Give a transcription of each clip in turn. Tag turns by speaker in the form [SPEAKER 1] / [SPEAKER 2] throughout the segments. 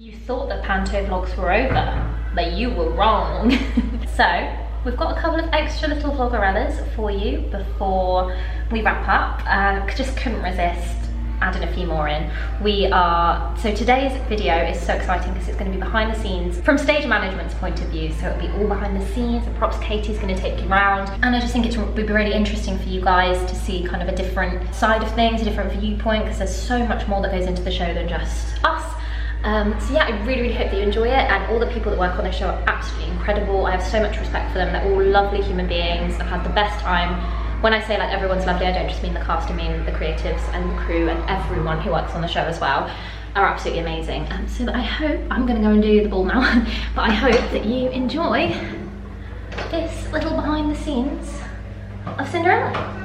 [SPEAKER 1] You thought that Panto vlogs were over, but you were wrong. So, we've got a couple of extra little vlogerellas for you before we wrap up. Just couldn't resist adding a few more in. So today's video is so exciting because it's going to be behind the scenes from stage management's point of view. So it'll be all behind the scenes, the props Katie's going to take you around. And I just think it would be really interesting for you guys to see kind of a different side of things, a different viewpoint, because there's so much more that goes into the show than just us. So yeah, I really hope that you enjoy it, and all the people that work on the show are absolutely incredible. I have so much respect for them. They're all lovely human beings. I've had the best time. When I say like everyone's lovely, I don't just mean the cast, I mean the creatives and the crew and everyone who works on the show as well are absolutely amazing. So I hope, I'm gonna go and do the ball now, but I hope that you enjoy this little behind the scenes of Cinderella.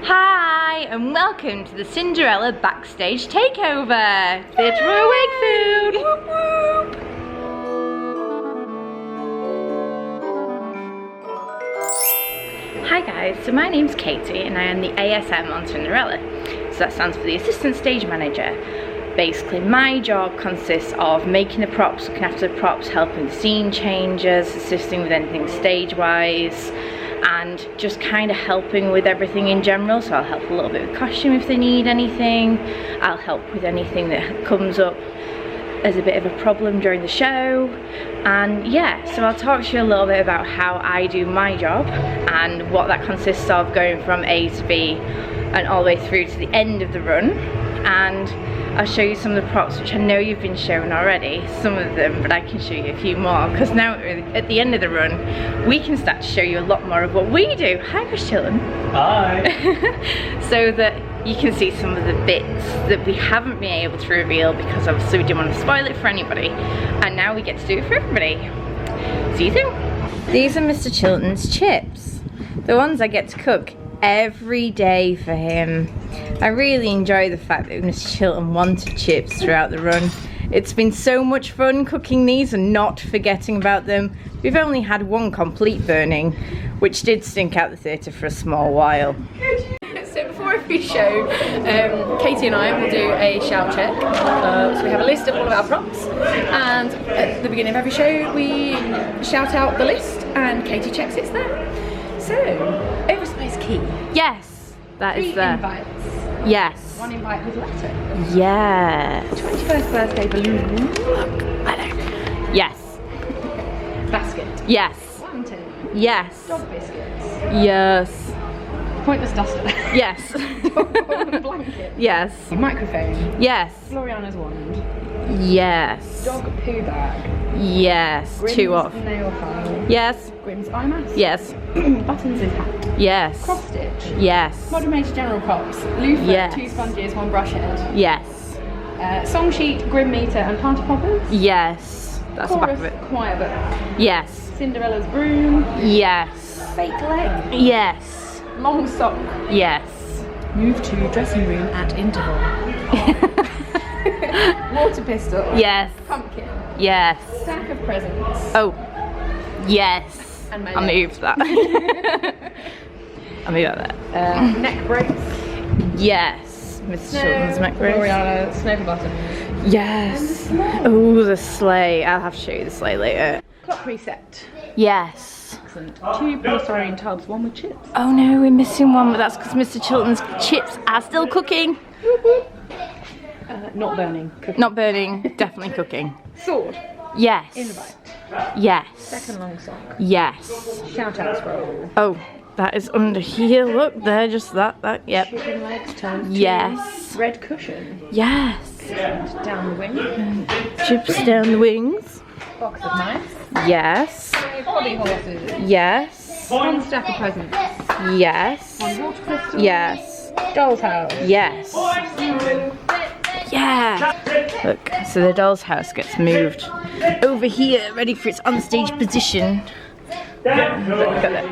[SPEAKER 1] Hi, and welcome to the Cinderella backstage takeover. Theatre for Wakefield. Whoop, whoop. Hi guys, so my name's Katie and I am the ASM on Cinderella. So that stands for the Assistant Stage Manager. Basically my job consists of making the props, looking after the props, helping with scene changes, assisting with anything stage-wise, and just kind of helping with everything in general. So I'll help a little bit with costume if they need anything. I'll help with anything that comes up as a bit of a problem during the show. And yeah, so I'll talk to you a little bit about how I do my job and what that consists of, going from A to B and all the way through to the end of the run. And I'll show you some of the props which I know you've been shown already, some of them, but I can show you a few more because now at the end of the run we can start to show you a lot more of what we do. Hi Chris Chilton. Hi. So that you can see some of the bits that we haven't been able to reveal because obviously we didn't want to spoil it for anybody, and now we get to do it for everybody. See you soon. These are Mr. Chilton's chips, the ones I get to cook every day for him. I really enjoy the fact that Mr. Chilton wanted chips throughout the run. It's been so much fun cooking these and not forgetting about them. We've only had one complete burning, which did stink out the theatre for a small while.
[SPEAKER 2] So before every show, Katie and I will do a shout check. So we have a list of all of our props, and at the beginning of every show we shout out the list and Katie checks it's there. So, overspice key.
[SPEAKER 1] Yes, that is there.
[SPEAKER 2] 3 invites.
[SPEAKER 1] Yes.
[SPEAKER 2] 1 invite with letter.
[SPEAKER 1] Yes.
[SPEAKER 2] 21st birthday balloon.
[SPEAKER 1] Yes.
[SPEAKER 2] Basket.
[SPEAKER 1] Yes.
[SPEAKER 2] Lantern.
[SPEAKER 1] Yes.
[SPEAKER 2] Dog biscuits.
[SPEAKER 1] Yes.
[SPEAKER 2] Pointless duster.
[SPEAKER 1] Yes.
[SPEAKER 2] Dog blanket.
[SPEAKER 1] Yes.
[SPEAKER 2] Microphone.
[SPEAKER 1] Yes.
[SPEAKER 2] Floriana's wand.
[SPEAKER 1] Yes.
[SPEAKER 2] Dog poo bag.
[SPEAKER 1] Yes.
[SPEAKER 2] Grimm's
[SPEAKER 1] 2 off.
[SPEAKER 2] nail file.
[SPEAKER 1] Yes.
[SPEAKER 2] Grimm's eye mask.
[SPEAKER 1] Yes.
[SPEAKER 2] Buttons is hat.
[SPEAKER 1] Yes.
[SPEAKER 2] Cross stitch.
[SPEAKER 1] Yes.
[SPEAKER 2] Modern Major General props. Loofah,
[SPEAKER 1] Yes.
[SPEAKER 2] 2 sponges, 1 brush head.
[SPEAKER 1] Yes.
[SPEAKER 2] Song sheet, Grim meter, and party poppers.
[SPEAKER 1] Yes. That's the back of
[SPEAKER 2] Chorus,
[SPEAKER 1] it.
[SPEAKER 2] choir book.
[SPEAKER 1] Yes.
[SPEAKER 2] Cinderella's broom.
[SPEAKER 1] Yes.
[SPEAKER 2] Fake leg.
[SPEAKER 1] Yes.
[SPEAKER 2] Long sock.
[SPEAKER 1] Yes.
[SPEAKER 2] Move to dressing room at interval. Water pistol.
[SPEAKER 1] Yes.
[SPEAKER 2] Pumpkin.
[SPEAKER 1] Yes.
[SPEAKER 2] Stack of presents.
[SPEAKER 1] Oh. Yes.
[SPEAKER 2] And my
[SPEAKER 1] I
[SPEAKER 2] leg.
[SPEAKER 1] moved that. I moved that.
[SPEAKER 2] Neck brace.
[SPEAKER 1] Yes. Mr. Chilton's neck brace.
[SPEAKER 2] Floriana, snow bottom.
[SPEAKER 1] Yes. Oh, the sleigh. I'll have to show you the sleigh later.
[SPEAKER 2] Clock reset.
[SPEAKER 1] Yes.
[SPEAKER 2] Excellent. 2 polystyrene tubs, 1 with chips.
[SPEAKER 1] Oh no, we're missing one, but that's because Mr. Chilton's chips are still cooking.
[SPEAKER 2] Not burning. Cooking.
[SPEAKER 1] Not burning, definitely cooking.
[SPEAKER 2] Sword.
[SPEAKER 1] Yes.
[SPEAKER 2] Invite.
[SPEAKER 1] Yes.
[SPEAKER 2] Second long sock.
[SPEAKER 1] Yes.
[SPEAKER 2] Shout out scroll.
[SPEAKER 1] Oh, that is under here. Look, there, just that, yep.
[SPEAKER 2] Chicken legs turned.
[SPEAKER 1] Yes.
[SPEAKER 2] Red cushion.
[SPEAKER 1] Yes.
[SPEAKER 2] Down the wing.
[SPEAKER 1] Chips down the wings.
[SPEAKER 2] Box of mice.
[SPEAKER 1] Yes.
[SPEAKER 2] Hobby horses.
[SPEAKER 1] Yes.
[SPEAKER 2] 1 stack of presents.
[SPEAKER 1] Yes.
[SPEAKER 2] 1 water crystal.
[SPEAKER 1] Yes.
[SPEAKER 2] Doll's house.
[SPEAKER 1] Yes. Yeah. Look, so the doll's house gets moved over here, ready for its onstage position. Look at that.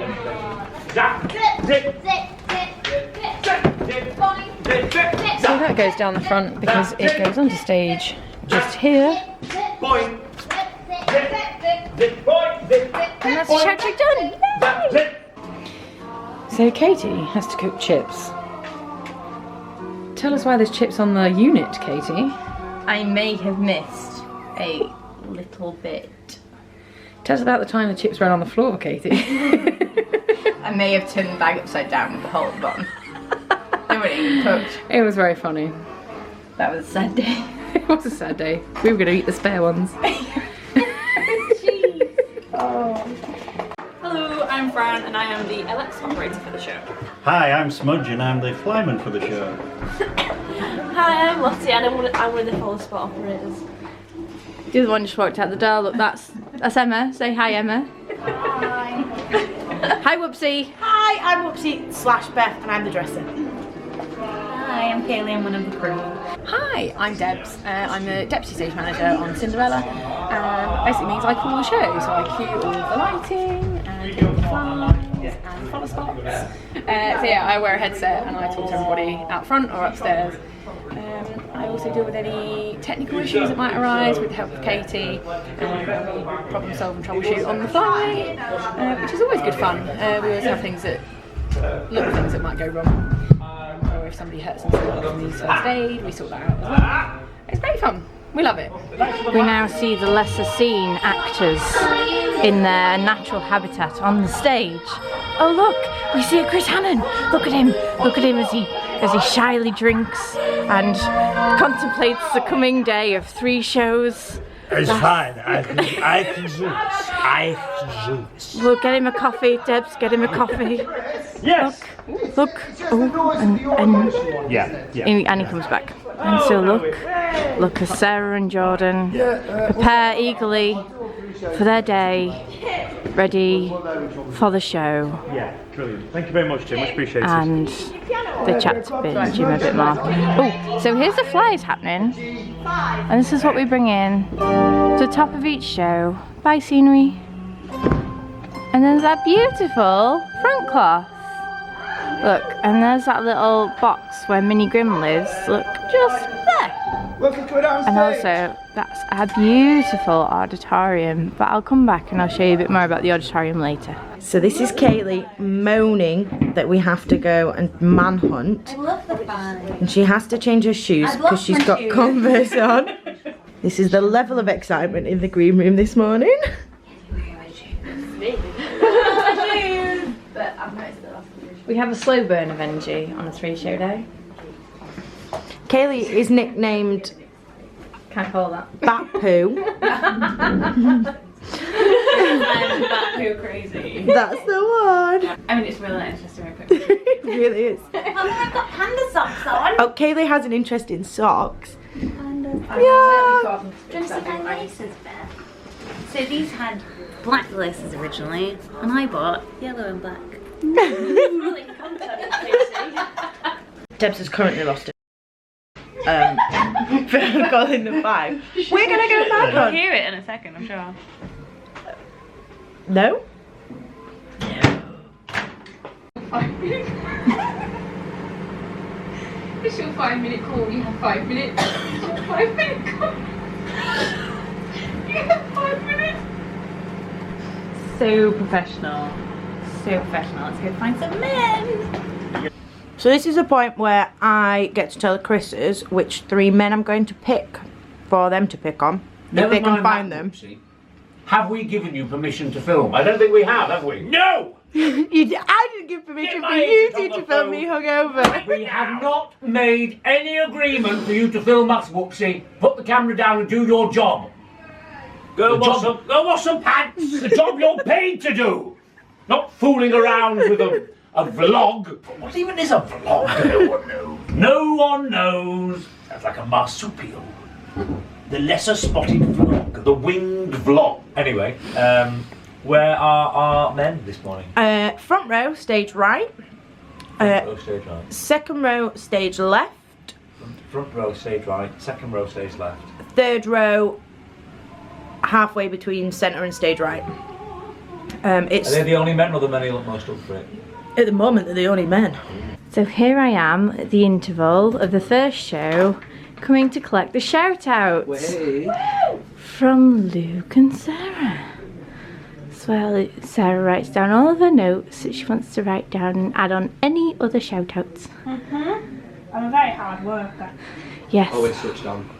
[SPEAKER 2] So that goes down the front because it goes onto stage just here.
[SPEAKER 1] And that's the shout check done. Yay!
[SPEAKER 2] So Katie has to cook chips. Tell us why there's chips on the unit, Katie.
[SPEAKER 1] I may have missed a little bit.
[SPEAKER 2] Tell us about the time the chips ran on the floor, Katie.
[SPEAKER 1] I may have turned the bag upside down with the hole at the bottom. They weren't even cooked.
[SPEAKER 2] It was very funny.
[SPEAKER 1] That was a sad day.
[SPEAKER 2] It was a sad day. We were going to eat the spare ones.
[SPEAKER 1] Jeez. Oh.
[SPEAKER 3] Hello, I'm Fran and I am the LX operator for the show.
[SPEAKER 4] Hi, I'm Smudge and I'm the flyman for the show.
[SPEAKER 3] Hi, I'm Lottie and I'm one of the follow spot operators.
[SPEAKER 1] The other one just walked out the door. Look, that's Emma. Say hi, Emma.
[SPEAKER 5] Hi.
[SPEAKER 1] Hi, Whoopsie.
[SPEAKER 5] Hi, I'm Whoopsie / Beth and I'm the dresser.
[SPEAKER 3] Hi, I'm Kaylee, I'm one of the crew.
[SPEAKER 2] Hi, I'm Debs. I'm the deputy stage manager on Cinderella. Basically means I call the show, so I cue all the lighting and do all the flags and follow spots. So yeah, I wear a headset and I talk to everybody out front or upstairs. I also deal with any technical issues that might arise with the help of Katie, and we problem solve and troubleshoot on the fly, which is always good fun. We always have things that might go wrong, or if somebody hurts themselves and needs first aid, we sort that out as well. It's very fun. We love it.
[SPEAKER 1] We now see the lesser seen actors in their natural habitat on the stage. Oh look, we see a Chris Hannon. Look at him as he shyly drinks and contemplates the coming day of 3 shows.
[SPEAKER 4] It's fine, I can do this.
[SPEAKER 1] We'll get him a coffee, Debs, get him a coffee.
[SPEAKER 4] Yes!
[SPEAKER 1] Look, oh, and
[SPEAKER 4] Yeah.
[SPEAKER 1] and he comes back. And so look as Sarah and Jordan prepare eagerly for their day, ready for the show.
[SPEAKER 4] Yeah, brilliant. Thank you very much, Tim, much appreciated.
[SPEAKER 1] And the chat's been Jim a bit more. Oh, so here's the flies happening. And this is what we bring in to the top of each show. Bye scenery. And there's that beautiful front cloth. Look, and there's that little box where Minnie Grimm lives. Look, just there. And also, that's a beautiful auditorium. But I'll come back and I'll show you a bit more about the auditorium later.
[SPEAKER 5] So this is Kaylee moaning that we have to go and manhunt.
[SPEAKER 3] I love the fun.
[SPEAKER 5] And she has to change her shoes because she's got Converse on. This is the level of excitement in the green room this morning.
[SPEAKER 1] We have a slow burn of energy on a 3-show day.
[SPEAKER 5] Kaylee is nicknamed
[SPEAKER 1] Can't call that.
[SPEAKER 5] Bat Poo.
[SPEAKER 3] I'm that poo crazy.
[SPEAKER 5] That's the one.
[SPEAKER 3] I mean, it's really interesting.
[SPEAKER 5] It really is.
[SPEAKER 3] I've got panda socks on.
[SPEAKER 5] Oh, Kaylee has an interest in socks.
[SPEAKER 3] Panda.
[SPEAKER 5] Yeah.
[SPEAKER 3] Do you want to see my laces, Beth? So these had black laces originally, and I bought yellow and black.
[SPEAKER 5] Debs has currently lost it. For calling the 5. We're gonna go back
[SPEAKER 3] You'll
[SPEAKER 5] on.
[SPEAKER 3] hear it in a second, I'm sure.
[SPEAKER 5] No?
[SPEAKER 2] It's your 5-minute call, you have 5 minutes. It's your 5-minute call. You have 5 minutes.
[SPEAKER 3] So professional. So professional. Let's go find some men.
[SPEAKER 5] So this is a point where I get to tell the Chris's which 3 men I'm going to pick for them to pick on. If they can find them.
[SPEAKER 6] Have we given you permission to film? I don't think we have we? No!
[SPEAKER 5] I didn't give permission for you two to film me hungover.
[SPEAKER 6] We have not made any agreement for you to film us, Whoopsie. Put the camera down and do your job. Go wash some pants. The job you're paid to do. Not fooling around with a vlog. What even is a vlog? No one knows. No one knows. That's like a marsupial. The lesser spotted vlog. The winged vlog. Anyway, where are our men this morning?
[SPEAKER 5] Front row, stage right.
[SPEAKER 6] Stage right.
[SPEAKER 5] Second row, stage left.
[SPEAKER 6] Front row, stage right. Second row, stage left.
[SPEAKER 5] Third row, halfway between centre and stage right. It's
[SPEAKER 6] Are they the only men or the men who look most up for it?
[SPEAKER 5] at the moment they're the only men.
[SPEAKER 1] So here I am at the interval of the first show, coming to collect the shout-outs from Luke and Sarah. So Sarah writes down all of her notes that she wants to write down and add on any other shout-outs.
[SPEAKER 7] I'm a very hard worker.
[SPEAKER 1] Yes.
[SPEAKER 6] Always switched on.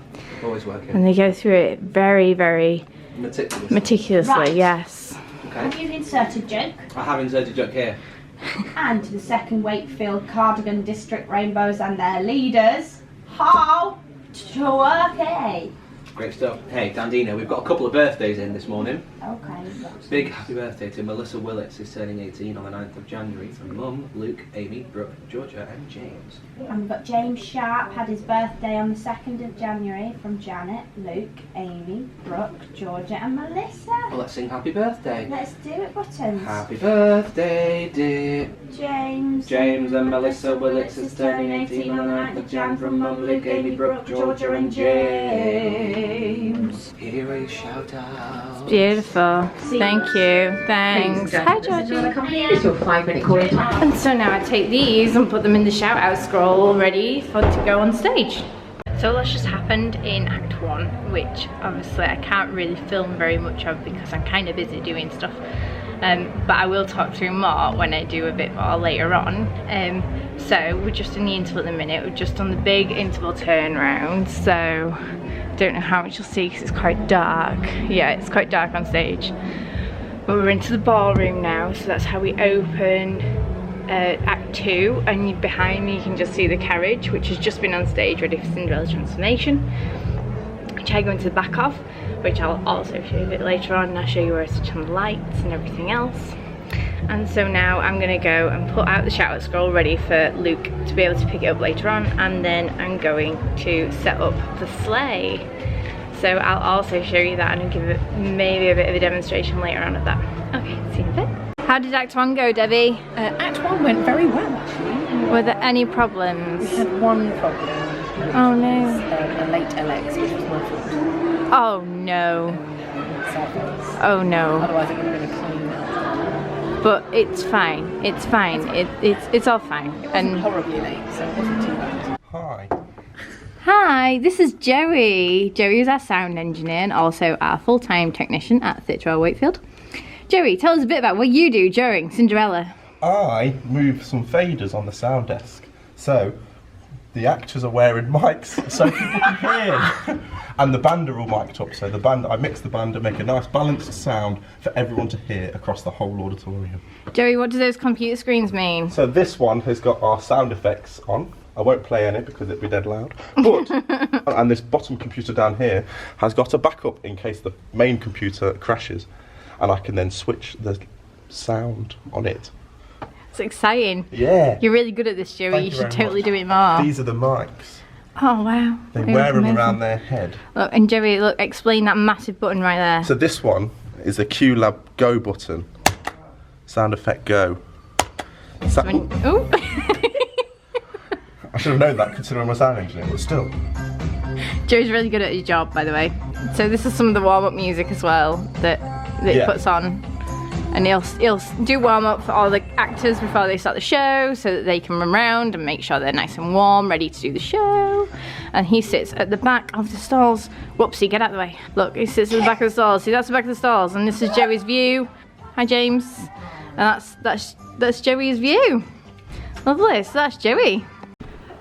[SPEAKER 7] Always working.
[SPEAKER 1] And they go through it very, very meticulously,
[SPEAKER 3] Right.
[SPEAKER 1] yes.
[SPEAKER 7] Okay.
[SPEAKER 3] Have you inserted joke?
[SPEAKER 7] I have inserted joke here.
[SPEAKER 3] And the second Wakefield Cardigan District Rainbows and their leaders, how to work, eh?
[SPEAKER 7] Great stuff. Hey, Dandino, we've got a couple of birthdays in this morning.
[SPEAKER 3] Okay.
[SPEAKER 7] Big happy birthday to Melissa Willits, who's turning 18 on the 9th of January, from Mum, Luke, Amy, Brooke, Georgia and James.
[SPEAKER 3] And we've got James Sharp, had his birthday on the 2nd of January, from Janet, Luke, Amy, Brooke, Georgia and Melissa.
[SPEAKER 7] Well, let's sing happy birthday.
[SPEAKER 3] Let's do it, Buttons.
[SPEAKER 7] Happy birthday, dear
[SPEAKER 3] James
[SPEAKER 7] and Melissa Willits is turning 18 on the 9th of Jan, from Mum, Luke, Amy, Brooke, Georgia and James. Here a shout out.
[SPEAKER 1] Beautiful. Thank you. Thanks. Hi, Georgie. And so now I take these and put them in the shout out scroll ready for to go on stage. So that's just happened in Act 1, which obviously I can't really film very much of because I'm kind of busy doing stuff. But I will talk through more when I do a bit more later on. So we're just in the interval at the minute. We're just on the big interval turnaround. So don't know how much you'll see because it's quite dark. Yeah, it's quite dark on stage. But we're into the ballroom now, so that's how we open Act 2. And behind me you can just see the carriage, which has just been on stage ready for Cinderella's transformation, which I go into the back of, which I'll also show you a bit later on, and I'll show you where I switch on the lights and everything else. And so now I'm going to go and put out the shout out scroll ready for Luke to be able to pick it up later on, and then I'm going to set up the sleigh. So I'll also show you that and give it maybe a bit of a demonstration later on of that. Okay, see you in a bit. How did Act 1 go, Debbie?
[SPEAKER 2] Act 1 went very well, actually.
[SPEAKER 1] Were there any problems?
[SPEAKER 2] We had one problem.
[SPEAKER 1] Oh no.
[SPEAKER 2] A late LX, which was my fault.
[SPEAKER 1] Oh no.
[SPEAKER 2] Sad face.
[SPEAKER 1] Oh no.
[SPEAKER 2] Otherwise it would have been a clean out.
[SPEAKER 1] But it's fine. It's fine. It's all fine. And
[SPEAKER 2] Horribly late, so it wasn't too bad.
[SPEAKER 8] Hi.
[SPEAKER 1] hi, this is Joey. Joey is our sound engineer and also our full-time technician at Theatre Royal Wakefield. Joey, tell us a bit about what you do during Cinderella.
[SPEAKER 8] I move some faders on the sound desk, so the actors are wearing mics so people can hear. And the band are all mic'd up, so the band, I mix the band and make a nice balanced sound for everyone to hear across the whole auditorium.
[SPEAKER 1] Joey, what do those computer screens mean?
[SPEAKER 8] So this one has got our sound effects on. I won't play any because it'd be dead loud. But, and this bottom computer down here has got a backup in case the main computer crashes. And I can then switch the sound on it.
[SPEAKER 1] It's exciting.
[SPEAKER 8] Yeah.
[SPEAKER 1] You're really good at this, Joey.
[SPEAKER 8] Thank
[SPEAKER 1] You
[SPEAKER 8] you
[SPEAKER 1] should
[SPEAKER 8] very
[SPEAKER 1] totally
[SPEAKER 8] much.
[SPEAKER 1] do it more.
[SPEAKER 8] These are the mics.
[SPEAKER 1] Oh wow.
[SPEAKER 8] They
[SPEAKER 1] look
[SPEAKER 8] wear them
[SPEAKER 1] amazing.
[SPEAKER 8] around their head.
[SPEAKER 1] Look, and Joey, look, explain that massive button right there.
[SPEAKER 8] So this one is the QLab Go button. Sound effect go.
[SPEAKER 1] Oh.
[SPEAKER 8] I should have known that considering I'm a sound engineer, but still.
[SPEAKER 1] Joey's really good at his job, by the way. So this is some of the warm-up music as well that he puts on. And he'll do warm-up for all the actors before they start the show so that they can run around and make sure they're nice and warm, ready to do the show. And he sits at the back of the stalls. Whoopsie, get out of the way. Look, he sits at the back of the stalls. See, that's the back of the stalls. And this is Joey's view. Hi, James. And that's Joey's view. Lovely, so that's Joey.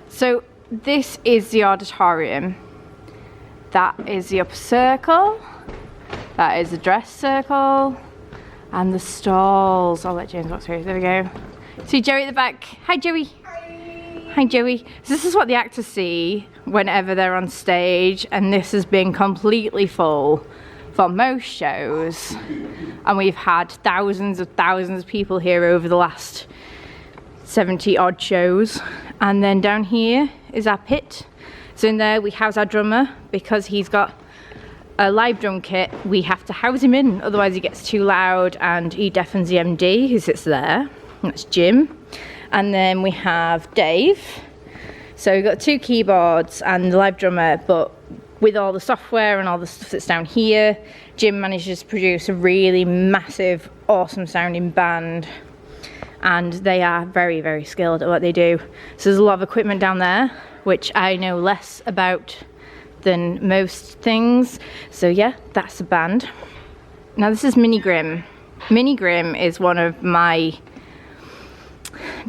[SPEAKER 1] So this is the auditorium. That is the upper circle. That is the dress circle. And the stalls. I'll let James walk through. There we go. See Joey at the back. Hi, Joey. Hi, Joey. So this is what the actors see whenever they're on stage, and this has been completely full for most shows. And we've had thousands of people here over the last 70 odd shows. And then down here is our pit. So in there we house our drummer because he's got a live drum kit. We have to house him in, otherwise he gets too loud and he deafens the MD who sits there. And that's Jim. And then we have Dave. So we've got 2 keyboards and the live drummer, but with all the software and all the stuff that's down here, Jim manages to produce a really massive, awesome sounding band. And they are very, very skilled at what they do. So there's a lot of equipment down there, which I know less about than most things. So yeah, that's the band. Now this is Minnie Grimm. Minnie Grimm is one of my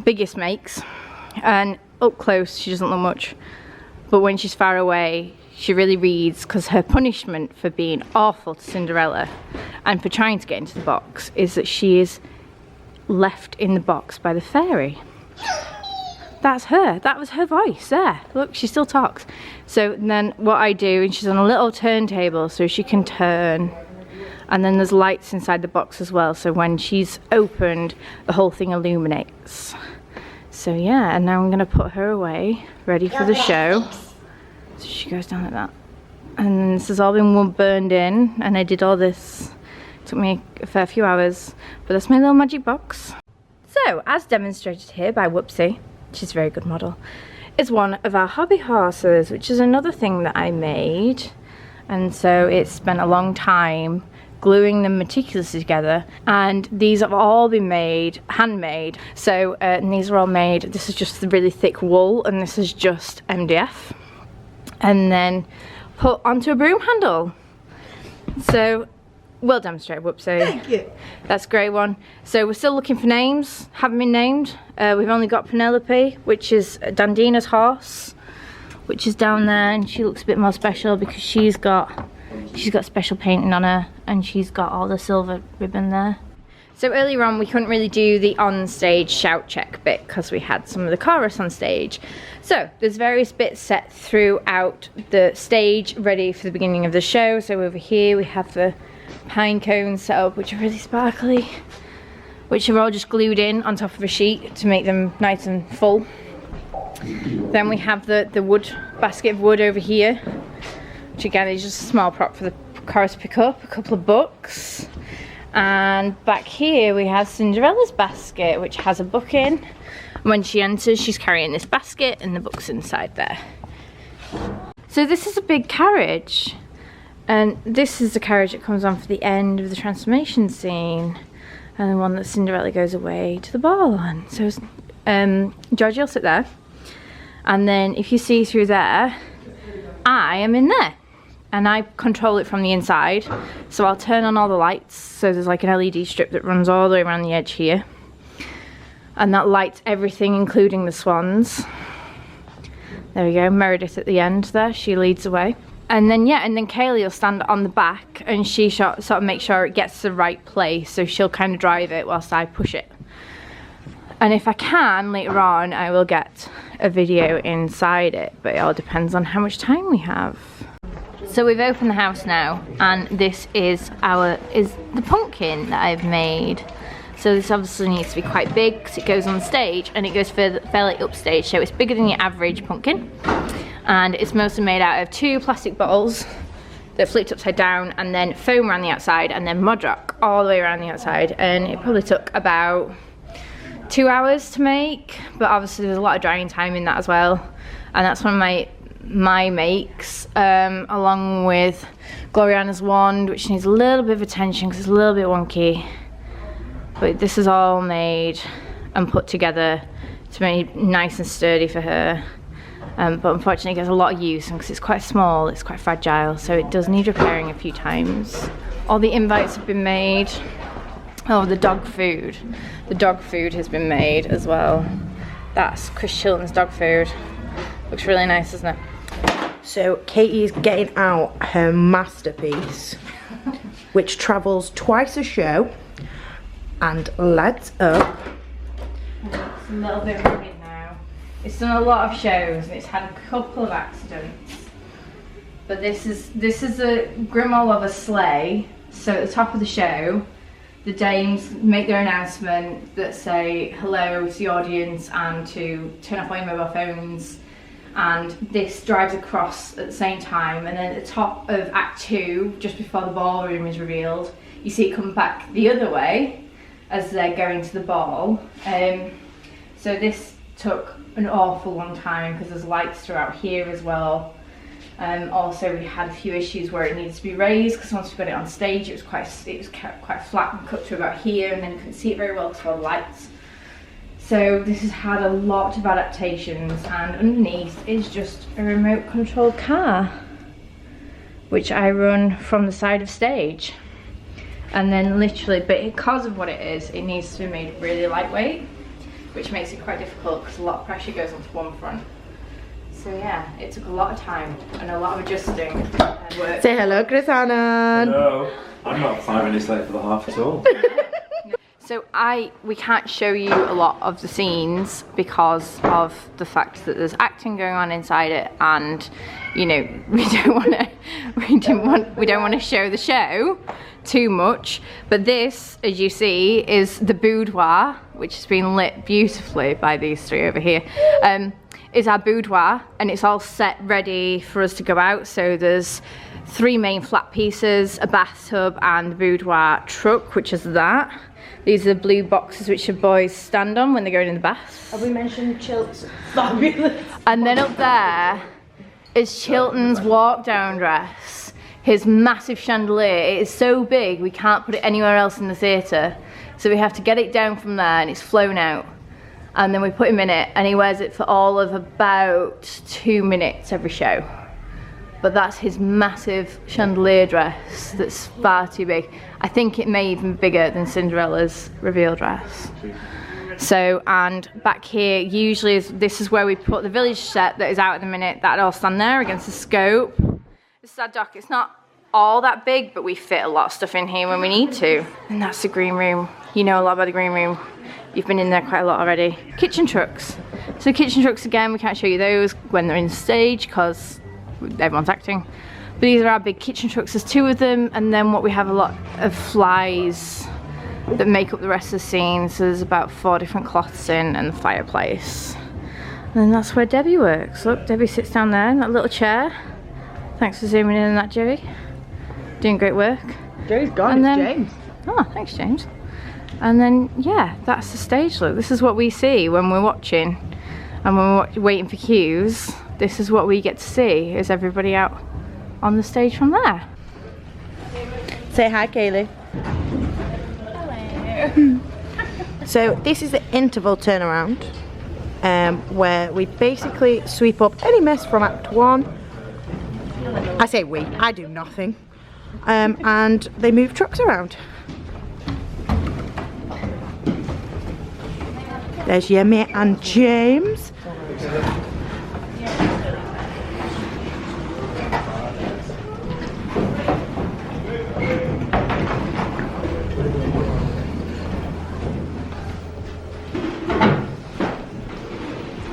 [SPEAKER 1] biggest makes, and up close she doesn't look much, but when she's far away she really reads, because her punishment for being awful to Cinderella and for trying to get into the box is that she is left in the box by the fairy. That's her. That was her voice there. Look, she still talks. So then what I do, and she's on a little turntable so she can turn, and then there's lights inside the box as well, so when she's opened the whole thing illuminates. So yeah, and now I'm gonna put her away, ready for the show. So she goes down like that. And this has all been burned in, and I did all this. It took me a fair few hours, but that's my little magic box. So, as demonstrated here by Whoopsie, she's a very good model, is one of our hobby horses, which is another thing that I made. And so it's spent a long time gluing them meticulously together, and these have all been made handmade. So and these are all made, this is just the really thick wool, and this is just MDF, and then put onto a broom handle. So we'll demonstrate. Whoopsie.
[SPEAKER 5] Thank you.
[SPEAKER 1] That's a great one. So we're still looking for names, haven't been named. We've only got Penelope, which is Dandina's horse, which is down there, and she looks a bit more special because she's got special painting on her, and she's got all the silver ribbon there. So earlier on we couldn't really do the on-stage shout check bit because we had some of the chorus on stage. So there's various bits set throughout the stage ready for the beginning of the show. So over here we have the pine cones set up, which are really sparkly, which are all just glued in on top of a sheet to make them nice and full. Then we have the wood basket of wood over here, which again is just a small prop for the chorus to pick up, a couple of books, and back here we have Cinderella's basket, which has a book in. When she enters, she's carrying this basket and the book's inside there. So this is a big carriage, and this is the carriage that comes on for the end of the transformation scene, and the one that Cinderella goes away to the ball on. So Georgie will sit there, and then if you see through there, I am in there, and I control it from the inside. So I'll turn on all the lights, so there's like an LED strip that runs all the way around the edge here, and that lights everything including the swans. There we go, Meredith at the end there, she leads the way. And then yeah, and then Kaylee will stand on the back, and she sort of make sure it gets to the right place, so she'll kind of drive it whilst I push it. And if I can, later on, I will get a video inside it, but it all depends on how much time we have. So we've opened the house now, and this is the pumpkin that I've made. So this obviously needs to be quite big because it goes on stage, and it goes fairly upstage, so it's bigger than your average pumpkin. And it's mostly made out of 2 plastic bottles that flipped upside down, and then foam around the outside, and then mud rock all the way around the outside. And it probably took about 2 hours to make, but obviously there's a lot of drying time in that as well. And that's one of my makes, along with Gloriana's wand, which needs a little bit of attention because it's a little bit wonky. But this is all made and put together to make it nice and sturdy for her. But unfortunately it gets a lot of use, and because it's quite small, it's quite fragile, so it does need repairing a few times. All the invites have been made. Oh, the dog food. The dog food has been made as well. That's Chris Chilton's dog food. Looks really nice, doesn't it?
[SPEAKER 5] So Katie's getting out her masterpiece, which travels twice a show, and lights up.
[SPEAKER 1] It's a little bit rugged now. It's done a lot of shows and it's had a couple of accidents. But this is a Grimmauld of a sleigh. So at the top of the show, the dames make their announcement that say hello to the audience and to turn off all your mobile phones. And this drives across at the same time, and then at the top of Act 2, just before the ballroom is revealed, you see it come back the other way as they're going to the ball. So this took an awful long time because there's lights throughout here as well. Also we had a few issues where it needed to be raised, because once we got it on stage it was quite flat and cut to about here, and then you couldn't see it very well because of all the lights. So this has had a lot of adaptations, and underneath is just a remote controlled car, which I run from the side of stage. And then literally, but because of what it is, it needs to be made really lightweight, which makes it quite difficult because a lot of pressure goes onto one front. So yeah, it took a lot of time and a lot of adjusting.
[SPEAKER 5] Say hello, Chris Annan.
[SPEAKER 9] No, I'm not 5 minutes late for the half at all.
[SPEAKER 1] So we can't show you a lot of the scenes because of the fact that there's acting going on inside it, and you know we don't want to show the show too much. But this, as you see, is the boudoir, which has been lit beautifully by these three over here. Is our boudoir, and it's all set ready for us to go out. So there's 3 main flat pieces, a bathtub, and the boudoir truck, which is that. These are the blue boxes which the boys stand on when they're going in the bath.
[SPEAKER 5] Have we mentioned Chilt's fabulous?
[SPEAKER 1] And then up there is Chilton's walk down dress. His massive chandelier. It is so big we can't put it anywhere else in the theatre. So we have to get it down from there, and it's flown out. And then we put him in it, and he wears it for all of about 2 minutes every show. But that's his massive chandelier dress that's far too big. I think it may even be bigger than Cinderella's reveal dress. So, and back here, usually this is where we put the village set that is out at the minute. That'd all stand there against the scope. This is our dock. It's not all that big, but we fit a lot of stuff in here when we need to. And that's the green room. You know a lot about the green room. You've been in there quite a lot already. Kitchen trucks. So kitchen trucks, again, we can't show you those when they're in stage because everyone's acting. But these are our big kitchen trucks. There's 2 of them, and then what we have a lot of flies that make up the rest of the scene. So there's about 4 different cloths in, and the fireplace. And then that's where Debbie works. Look, Debbie sits down there in that little chair. Thanks for zooming in on that, Joey. Doing great work.
[SPEAKER 5] Joey's gone,
[SPEAKER 1] and
[SPEAKER 5] it's
[SPEAKER 1] then,
[SPEAKER 5] James.
[SPEAKER 1] Oh, thanks, James. And then, yeah, that's the stage look. This is what we see when we're watching and when we're waiting for cues. This is what we get to see, is everybody out on the stage from there.
[SPEAKER 5] Say hi, Kaylee. Hello. So this is the interval turnaround, where we basically sweep up any mess from Act 1. I say we, I do nothing. And they move trucks around. There's Yemi and James.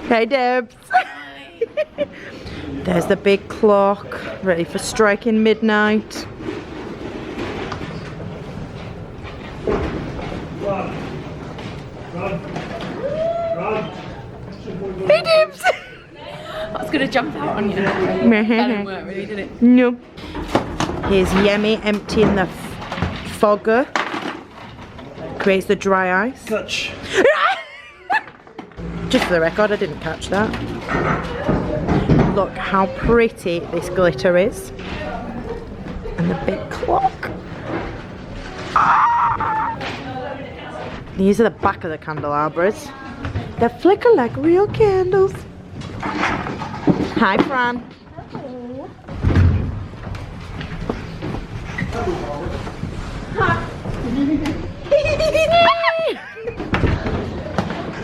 [SPEAKER 5] Hey Debs. There's the big clock, ready for striking midnight. Hey Debs!
[SPEAKER 2] I was gonna jump out on you. That didn't work really, did it?
[SPEAKER 5] No. Here's Yemi emptying the fogger. Creates the dry ice.
[SPEAKER 4] Touch.
[SPEAKER 5] Just for the record, I didn't catch that. Look how pretty this glitter is. And the big clock. These are the back of the candelabras. They flicker like real candles. Hi, Fran. Hello.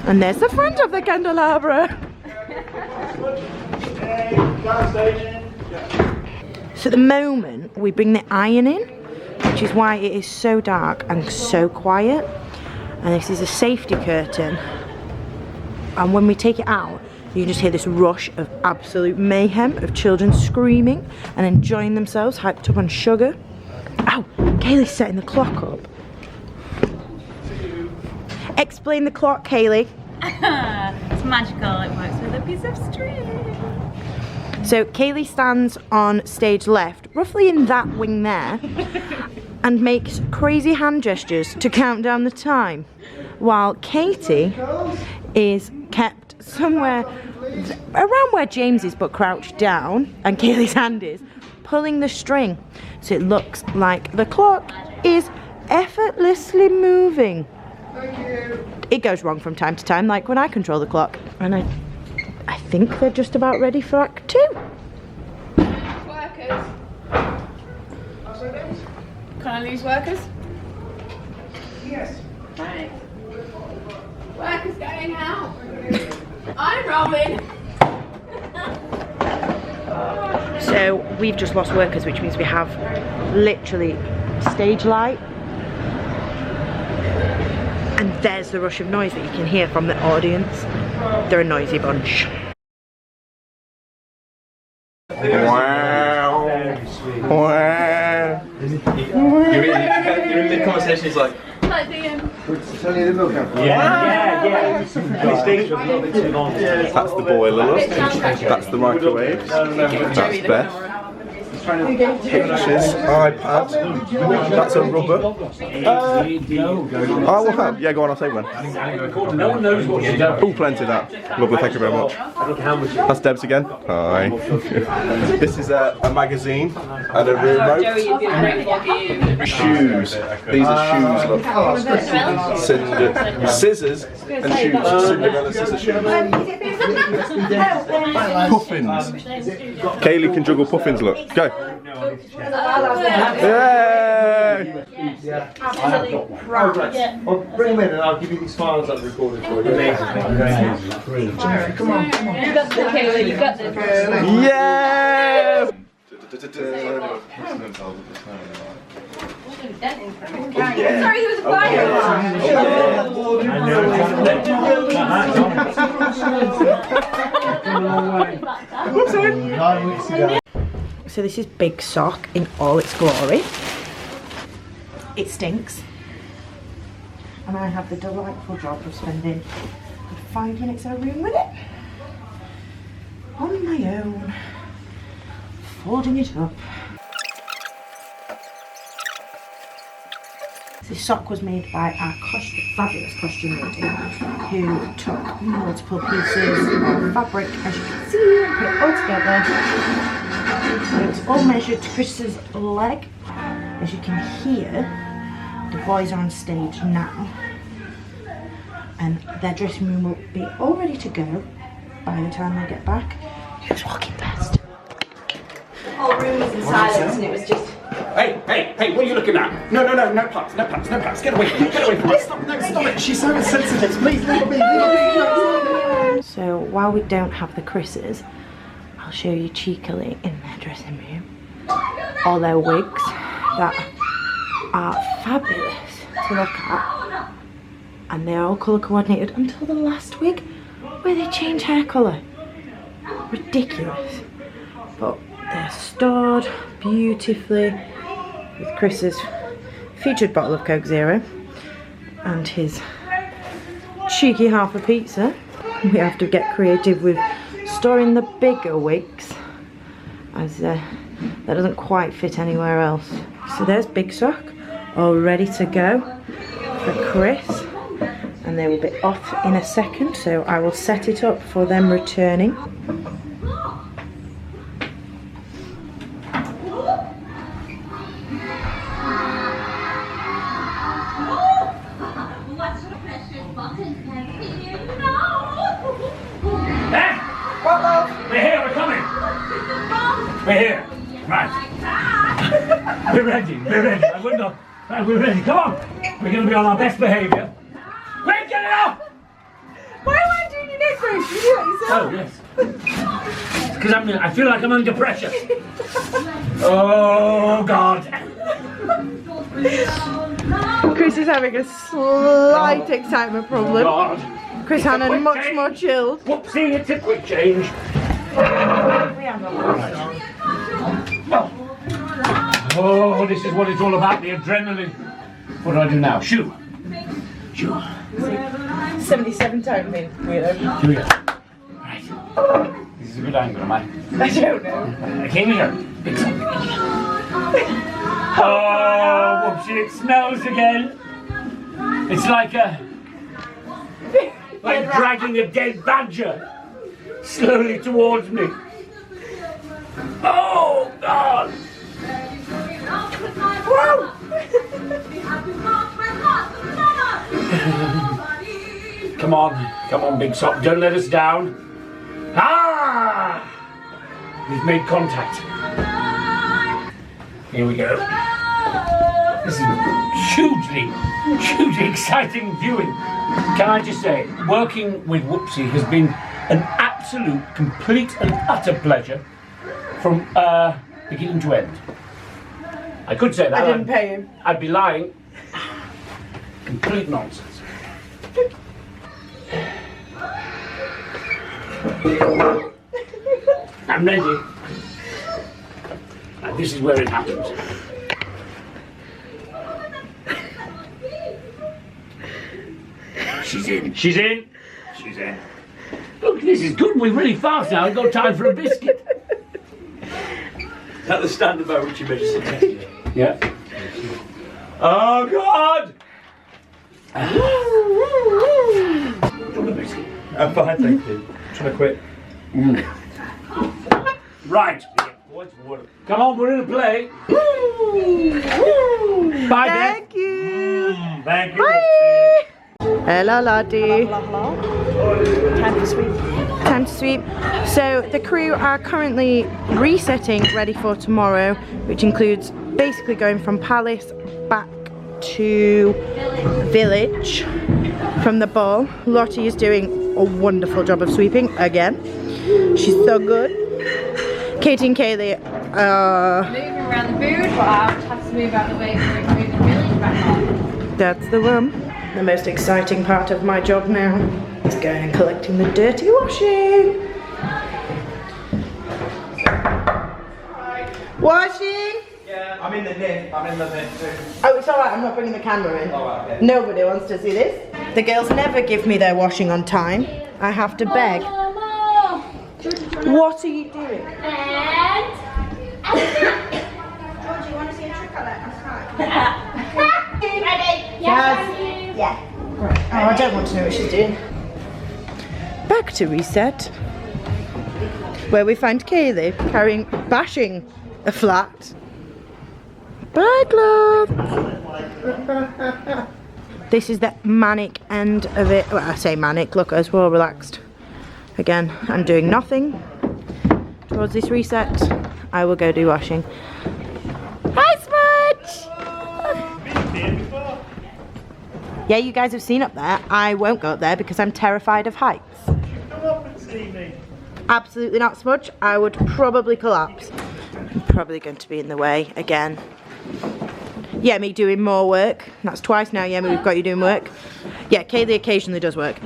[SPEAKER 5] And there's the front of the candelabra. So at the moment we bring the iron in, which is why it is so dark and so quiet. And this is a safety curtain. And when we take it out, you just hear this rush of absolute mayhem of children screaming and enjoying themselves, hyped up on sugar. Oh, Kaylee's setting the clock up. Explain the clock, Kaylee.
[SPEAKER 3] It's magical, it works with a piece of string.
[SPEAKER 5] So Kaylee stands on stage left, roughly in that wing there, and makes crazy hand gestures to count down the time, while Katie is kept somewhere around where James is, but crouched down, and Kaylee's hand is pulling the string, so it looks like the clock is effortlessly moving. It goes wrong from time to time, like when I control the clock. And I think they're just about ready for Act 2.
[SPEAKER 2] Workers. Can I lose workers?
[SPEAKER 4] Yes.
[SPEAKER 2] Right. Workers going out. I'm Robin.
[SPEAKER 5] So we've just lost workers, which means we have literally stage light. And there's the rush of noise that you can hear from the audience. They're a noisy bunch.
[SPEAKER 8] Wow. Wow.
[SPEAKER 7] You're in mid-conversation, he's like...
[SPEAKER 6] Yeah.
[SPEAKER 8] That's the boiler, look. That's the microwave. That's Beth. Pictures, iPad. That's a rubber. I will have. Yeah, go on, I'll say when.
[SPEAKER 6] No one knows what you've done.
[SPEAKER 8] Oh, plenty of that. Lovely, thank you very much. That's Deb's again. Hi. This is a magazine and a remote. Shoes. These are shoes, look. Scissors and shoes. Cinderella scissor shoes. Puffins. Kaylee can juggle puffins, look. Go. Yay!
[SPEAKER 9] Well, bring them in and I'll give you these files I've recorded for you. Amazing. Come on.
[SPEAKER 1] You got the Kaylee, you got the
[SPEAKER 8] Yeah!
[SPEAKER 1] Sorry, there was a fire.
[SPEAKER 5] So this is Big Sock in all its glory. It stinks. And I have the delightful job of spending 5 minutes in a room with it. On my own. Folding it up. This sock was made by our fabulous costume lady who took multiple pieces of fabric, as you can see, and put it all together. So it's all measured to Chris's leg. As you can hear, the boys are on stage now. And their dressing room will be all ready to go by the time they get back. Who's walking past?
[SPEAKER 2] The whole room was in silence and it was just...
[SPEAKER 6] Hey, what are you looking at? No plants, get away from me, Stop it, she's so insensitive, please leave me.
[SPEAKER 5] So while we don't have the Chris's, I'll show you cheekily in their dressing room all their wigs that are fabulous to look at, and they're all colour coordinated until the last wig where they change hair colour. Ridiculous, but they're stored beautifully with Chris's featured bottle of Coke Zero and his cheeky half a pizza. We have to get creative with storing the bigger wigs, as that doesn't quite fit anywhere else. So there's Big Sock all ready to go for Chris, and they will be off in a second, so I will set it up for them returning.
[SPEAKER 6] We're here. Right. We're ready. We're ready. Come on. We're going to be on our best behaviour. Quick, get it off!
[SPEAKER 2] Why am I doing your neck brace? You do it yourself.
[SPEAKER 6] Oh, yes. Because I feel like I'm under pressure. Oh, God.
[SPEAKER 5] Chris is having a slight excitement problem.
[SPEAKER 6] God.
[SPEAKER 5] Chris Hannon much more chilled.
[SPEAKER 6] Whoopsie, it's a quick change. Oh, this is what it's all about, the adrenaline. What do I do now? Shoe.
[SPEAKER 5] 77 time in, weirdo.
[SPEAKER 6] Right. This is a good angle, am I?
[SPEAKER 5] I don't know.
[SPEAKER 6] Here we go. Oh, whoopsie, it smells again. It's like dragging a dead badger slowly towards me. Oh, God! Come on, Big Sock, don't let us down. Ah! We've made contact. Here we go. This is hugely exciting viewing. Can I just say, working with Whoopsie has been an absolute absolute, complete and utter pleasure from beginning to end. I could say that.
[SPEAKER 5] I didn't pay him.
[SPEAKER 6] I'd be lying. Complete nonsense. I'm ready. And this is where it happens. She's in. She's in. She's in. Look, this is good. We're really fast now. I've got time for a biscuit.
[SPEAKER 9] Is that the standard by which you measure success?
[SPEAKER 6] Yeah. Oh, God!
[SPEAKER 9] I'm fine, thank you. I'm trying to quit.
[SPEAKER 6] Right. Come on, we're in a play. Bye, Beth.
[SPEAKER 5] Thank you.
[SPEAKER 6] Thank you.
[SPEAKER 5] Bye. Hello, laddie.
[SPEAKER 2] Time to sweep.
[SPEAKER 5] Time to sweep. So the crew are currently resetting, ready for tomorrow, which includes basically going from Palace back to Village from the ball. Lottie is doing a wonderful job of sweeping again. She's so good. Katie and Kaylee are
[SPEAKER 1] Moving around the food, but I'll just have to move out of the way so we can move the village back on.
[SPEAKER 5] That's the one. The most exciting part of my job now is going and collecting the dirty washing. Washing?
[SPEAKER 9] Yeah, I'm in the bin. I'm in the bin too.
[SPEAKER 5] Oh, it's alright, I'm not bringing the camera in.
[SPEAKER 9] Alright, okay.
[SPEAKER 5] Nobody wants to see this. The girls never give me their washing on time. I have to beg. What are you doing?
[SPEAKER 3] And
[SPEAKER 5] Georgie, you want to see a trick I let last
[SPEAKER 3] ready?
[SPEAKER 5] Yes. Yeah. Oh, I don't want to know what she's doing. Back to reset, where we find Kaylee bashing a flat. Bye, love. This is the manic end of it. Well, I say manic. Look, as well relaxed. Again, I'm doing nothing towards this reset. I will go do washing. Hi, Smudge. Yeah, you guys have seen up there. I won't go up there because I'm terrified of heights.
[SPEAKER 9] Come up and see me.
[SPEAKER 5] Absolutely not, Smudge. I would probably collapse. I'm probably going to be in the way again. Yemi doing more work. That's twice now, Yemi, we've got you doing work. Yeah, Kaylee occasionally does work.